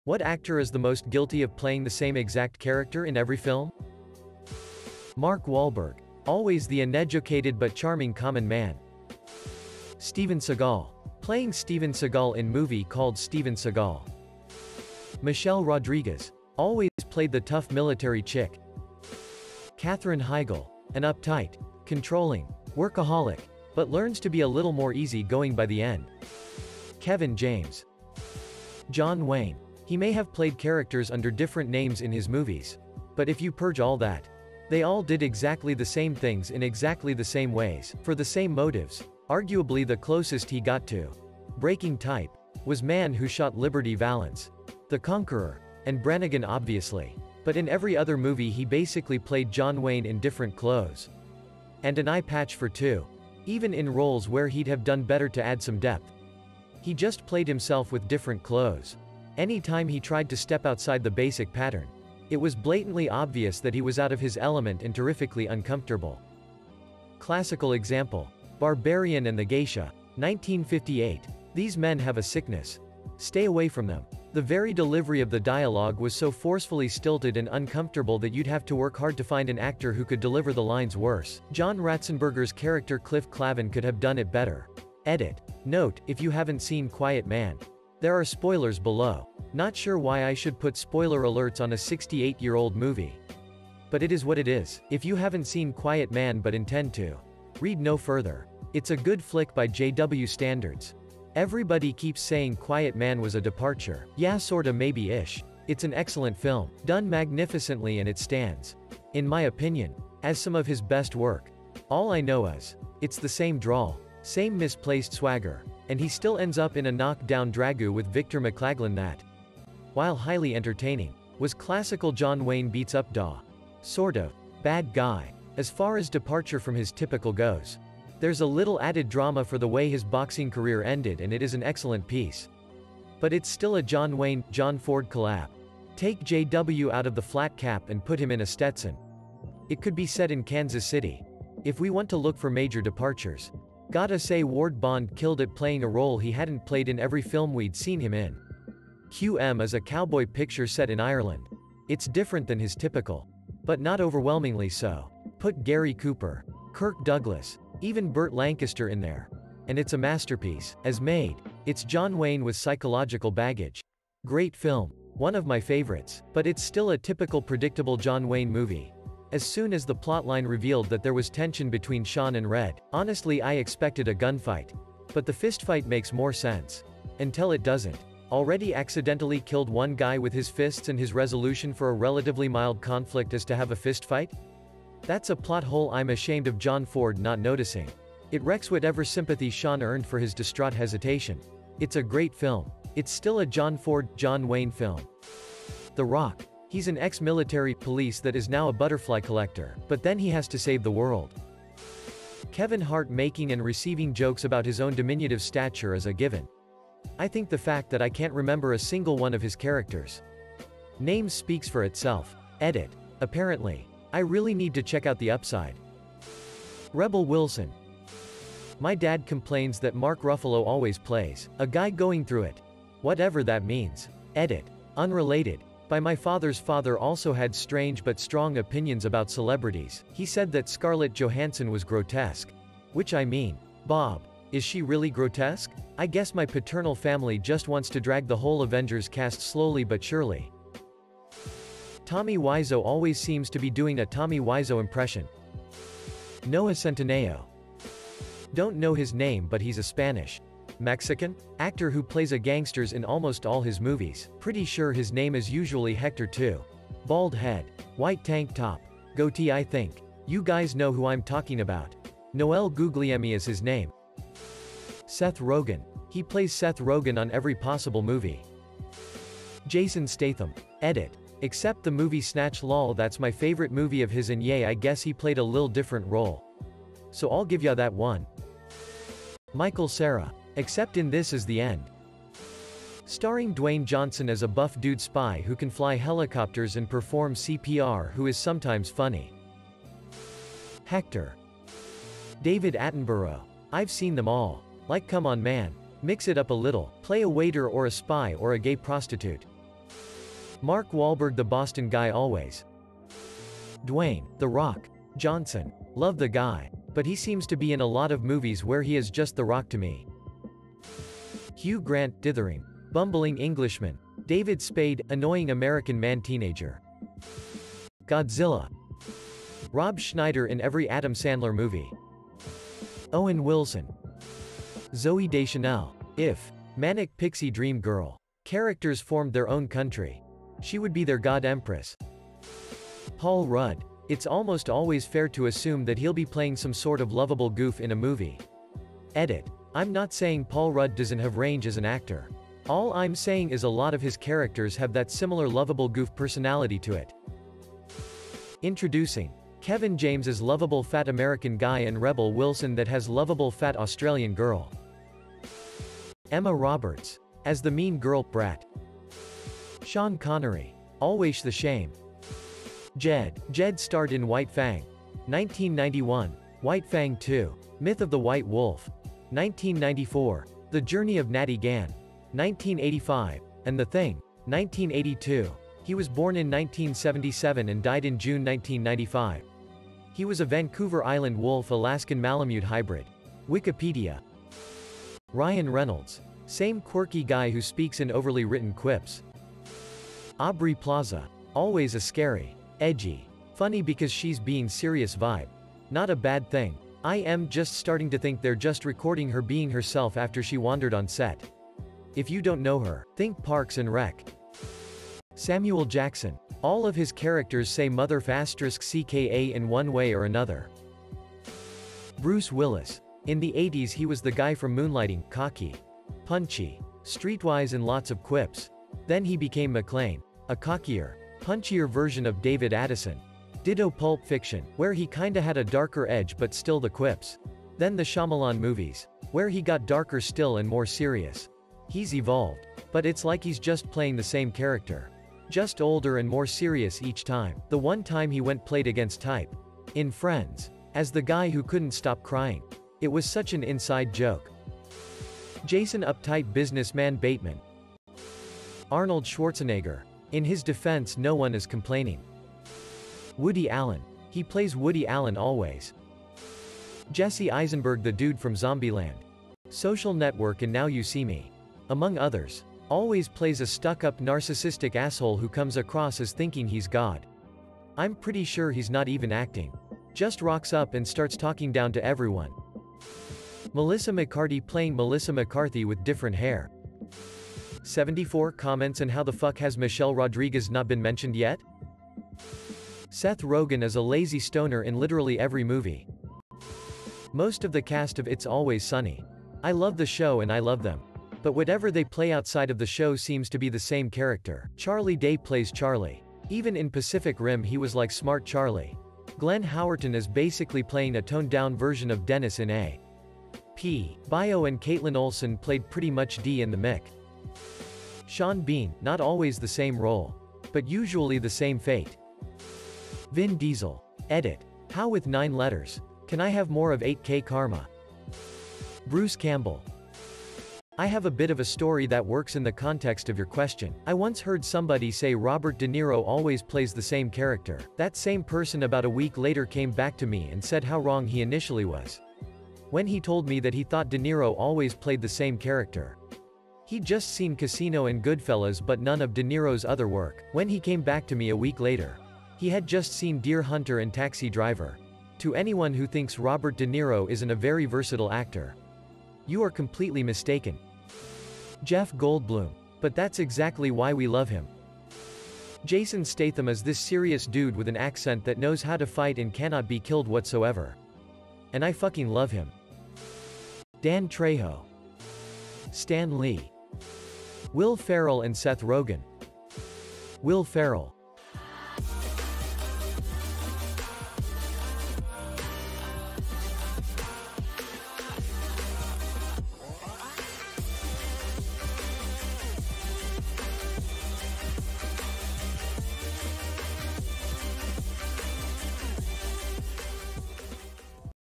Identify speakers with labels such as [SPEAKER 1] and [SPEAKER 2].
[SPEAKER 1] What actor is the most guilty of playing the same exact character in every film? Mark Wahlberg. Always the uneducated but charming common man. Steven Seagal. Playing Steven Seagal in movie called Steven Seagal. Michelle Rodriguez. Always played the tough military chick. Katherine Heigl. An uptight, controlling, workaholic, but learns to be a little more easygoing by the end. Kevin James. John Wayne. He may have played characters under different names in his movies. But if you purge all that, they all did exactly the same things in exactly the same ways, for the same motives. Arguably the closest he got to breaking type was Man Who Shot Liberty Valance, The Conqueror, and Brannigan obviously. But in every other movie he basically played John Wayne in different clothes. And an eye patch for two. Even in roles where he'd have done better to add some depth. He just played himself with different clothes. Any time he tried to step outside the basic pattern, it was blatantly obvious that he was out of his element and terrifically uncomfortable. Classical example. Barbarian and the Geisha. 1958. These men have a sickness. Stay away from them. The very delivery of the dialogue was so forcefully stilted and uncomfortable that you'd have to work hard to find an actor who could deliver the lines worse. John Ratzenberger's character Cliff Clavin could have done it better. Edit. Note, if you haven't seen Quiet Man. There are spoilers below. Not sure why I should put spoiler alerts on a 68-year-old movie. But it is what it is. If you haven't seen Quiet Man but intend to, read no further. It's a good flick by JW standards. Everybody keeps saying Quiet Man was a departure. Yeah, sorta maybe-ish. It's an excellent film, done magnificently, and it stands, in my opinion, as some of his best work. All I know is, it's the same drawl, same misplaced swagger, and he still ends up in a knockdown dragoo with Victor McLaglen that, while highly entertaining, was classical John Wayne beats up sort of, bad guy. As far as departure from his typical goes, there's a little added drama for the way his boxing career ended, and it is an excellent piece. But it's still a John Wayne, John Ford collab. Take JW out of the flat cap and put him in a Stetson. It could be set in Kansas City. If we want to look for major departures, gotta say Ward Bond killed it playing a role he hadn't played in every film we'd seen him in. QM is a cowboy picture set in Ireland. It's different than his typical, but not overwhelmingly so. Put Gary Cooper, Kirk Douglas, even Burt Lancaster in there, and it's a masterpiece. As made, it's John Wayne with psychological baggage. Great film, one of my favorites, but it's still a typical predictable John Wayne movie. As soon as the plotline revealed that there was tension between Sean and Red, honestly I expected a gunfight. But the fistfight makes more sense. Until it doesn't. Already accidentally killed one guy with his fists, and his resolution for a relatively mild conflict is to have a fistfight? That's a plot hole I'm ashamed of John Ford not noticing. It wrecks whatever sympathy Sean earned for his distraught hesitation. It's a great film. It's still a John Ford, John Wayne film. The Rock. He's an ex-military police that is now a butterfly collector, but then he has to save the world. Kevin Hart making and receiving jokes about his own diminutive stature is a given. I think the fact that I can't remember a single one of his characters' names speaks for itself. Edit. Apparently, I really need to check out the upside. Rebel Wilson. My dad complains that Mark Ruffalo always plays a guy going through it. Whatever that means. Edit. Unrelated. By my father's father also had strange but strong opinions about celebrities. He said that Scarlett Johansson was grotesque. Which I mean, Bob, is she really grotesque? I guess my paternal family just wants to drag the whole Avengers cast slowly but surely. Tommy Wiseau always seems to be doing a Tommy Wiseau impression. Noah Centineo. Don't know his name, but he's a Spanish Mexican actor who plays a gangsters in almost all his movies. Pretty sure his name is usually Hector too. Bald head, white tank top, goatee. I think you guys know who I'm talking about. Noel Guglielmi is his name. Seth Rogen. He plays Seth Rogen on every possible movie. Jason Statham. Edit. Except the movie Snatch. Lol, that's my favorite movie of his, and yay, I guess he played a little different role. So I'll give ya that one. Michael Cera. Except in This Is the End. Starring Dwayne Johnson as a buff dude spy who can fly helicopters and perform CPR, who is sometimes funny. Hector. David Attenborough. I've seen them all. Like, come on man. Mix it up a little. Play a waiter or a spy or a gay prostitute. Mark Wahlberg, the Boston guy always. Dwayne "The Rock" Johnson. Love the guy. But he seems to be in a lot of movies where he is just The Rock to me. Hugh Grant dithering, bumbling Englishman. David Spade, annoying American man teenager. Godzilla. Rob Schneider in every Adam Sandler movie. Owen Wilson. Zooey Deschanel. If Manic Pixie Dream Girl characters formed their own country, she would be their god empress. Paul Rudd. It's almost always fair to assume that he'll be playing some sort of lovable goof in a movie. Edit. I'm not saying Paul Rudd doesn't have range as an actor. All I'm saying is a lot of his characters have that similar lovable goof personality to it. Introducing Kevin James as lovable fat American guy and Rebel Wilson that has lovable fat Australian girl. Emma Roberts as the mean girl brat. Sean Connery. Always the shame. Jed starred in White Fang. 1991. White Fang 2. Myth of the White Wolf. 1994. The Journey of Natty Gann. 1985. And The Thing. 1982. He was born in 1977 and died in June 1995. He was a Vancouver Island wolf Alaskan Malamute hybrid. Wikipedia. Ryan Reynolds. Same quirky guy who speaks in overly written quips. Aubrey Plaza. Always a scary, edgy, funny because she's being serious vibe. Not a bad thing. I am just starting to think they're just recording her being herself after she wandered on set. If you don't know her, think Parks and Rec. Samuel Jackson. All of his characters say mother *CKA in one way or another. Bruce Willis. In the 80s he was the guy from Moonlighting, cocky, punchy, streetwise and lots of quips. Then he became McClane, a cockier, punchier version of David Addison. Ditto Pulp Fiction, where he kinda had a darker edge but still the quips. Then the Shyamalan movies, where he got darker still and more serious. He's evolved. But it's like he's just playing the same character. Just older and more serious each time. The one time he went played against type. In Friends. As the guy who couldn't stop crying. It was such an inside joke. Jason Uptight Businessman Bateman. Arnold Schwarzenegger. In his defense no one is complaining. Woody Allen. He plays Woody Allen always. Jesse Eisenberg, the dude from Zombieland. Social Network and Now You See Me. Among others. Always plays a stuck-up narcissistic asshole who comes across as thinking he's God. I'm pretty sure he's not even acting. Just rocks up and starts talking down to everyone. Melissa McCarthy playing Melissa McCarthy with different hair. 74 comments and how the fuck has Michelle Rodriguez not been mentioned yet? Seth Rogen as a lazy stoner in literally every movie. Most of the cast of It's Always Sunny. I love the show and I love them. But whatever they play outside of the show seems to be the same character. Charlie Day plays Charlie. Even in Pacific Rim he was like Smart Charlie. Glenn Howerton is basically playing a toned-down version of Dennis in A.P. Bio, and Caitlin Olsen played pretty much D in the Mick. Sean Bean, not always the same role. But usually the same fate. Vin Diesel. Edit. How with 9 letters? Can I have more of 8K karma? Bruce Campbell. I have a bit of a story that works in the context of your question. I once heard somebody say Robert De Niro always plays the same character. That same person about a week later came back to me and said how wrong he initially was. When he told me that he thought De Niro always played the same character. He'd just seen Casino and Goodfellas but none of De Niro's other work. When he came back to me a week later, he had just seen Deer Hunter and Taxi Driver. To anyone who thinks Robert De Niro isn't a very versatile actor, you are completely mistaken. Jeff Goldblum. But that's exactly why we love him. Jason Statham is this serious dude with an accent that knows how to fight and cannot be killed whatsoever. And I fucking love him. Dan Trejo. Stan Lee. Will Ferrell and Seth Rogen. Will Ferrell.